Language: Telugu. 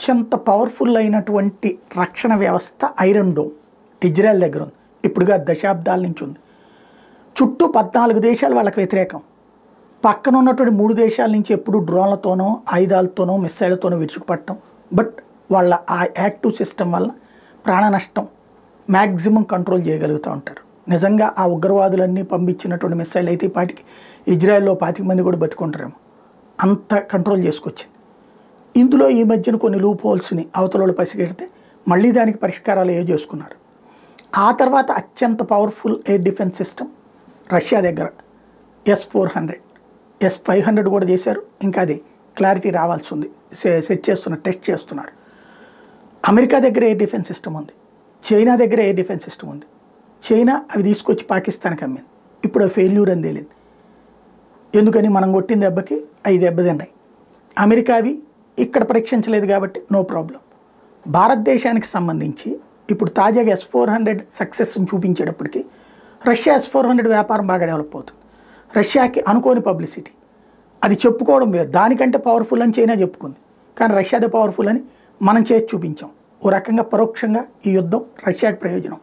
అత్యంత పవర్ఫుల్ అయినటువంటి రక్షణ వ్యవస్థ ఐరన్ డోమ్ ఇజ్రాయెల్ దగ్గర ఉంది. ఇప్పుడుగా దశాబ్దాల నుంచి ఉంది. చుట్టూ 14 దేశాలు వాళ్ళకి వ్యతిరేకం. పక్కన ఉన్నటువంటి 3 దేశాల నుంచి ఎప్పుడు డ్రోన్లతోనో ఆయుధాలతోనో మిస్సైళ్లతోనో విరుచుకుపట్టడం. బట్ వాళ్ళ ఆ యాక్టివ్ సిస్టమ్ వల్ల ప్రాణ నష్టం మ్యాక్సిమం కంట్రోల్ చేయగలుగుతూ ఉంటారు. నిజంగా ఆ ఉగ్రవాదులన్నీ పంపించినటువంటి మిస్సైల్ అయితే పాటికి ఇజ్రాయెల్లో 25 మంది కూడా బతుకుంటారేమో, అంత కంట్రోల్ చేసుకొచ్చింది. ఇందులో ఈ మధ్యన కొన్ని లూప్ హోల్స్ని అవతలలో పసిగెడితే మళ్ళీ దానికి పరిష్కారాలు చేసుకున్నారు. ఆ తర్వాత అత్యంత powerful air defence system Russia దగ్గర S-400, S-500 కూడా చేశారు. ఇంకా అది క్లారిటీ రావాల్సి ఉంది, సెట్ చేస్తున్నారు, టెస్ట్ చేస్తున్నారు. అమెరికా దగ్గర ఎయిర్ డిఫెన్స్ సిస్టమ్ ఉంది, చైనా దగ్గర ఎయిర్ డిఫెన్స్ సిస్టమ్ ఉంది. చైనా అవి తీసుకొచ్చి పాకిస్తాన్కి అమ్మింది. ఇప్పుడు ఫెయిల్యూర్ అని తేలింది. ఎందుకని మనం కొట్టిన దెబ్బకి 5 దెబ్బతిన్నాయి. అమెరికావి ఇక్కడ పరీక్షించలేదు కాబట్టి నో ప్రాబ్లం. భారతదేశానికి సంబంధించి ఇప్పుడు తాజాగా S-400 సక్సెస్ని చూపించేటప్పటికి రష్యా S-400 వ్యాపారం బాగా డెవలప్ అవుతుంది. రష్యాకి అనుకోని పబ్లిసిటీ, అది చెప్పుకోవడం వేరు. దానికంటే పవర్ఫుల్ అని చైనా చెప్పుకుంది, కానీ రష్యాదే పవర్ఫుల్ అని మనం చేసి చూపించాం. ఓ రకంగా పరోక్షంగా ఈ యుద్ధం రష్యాకి ప్రయోజనం.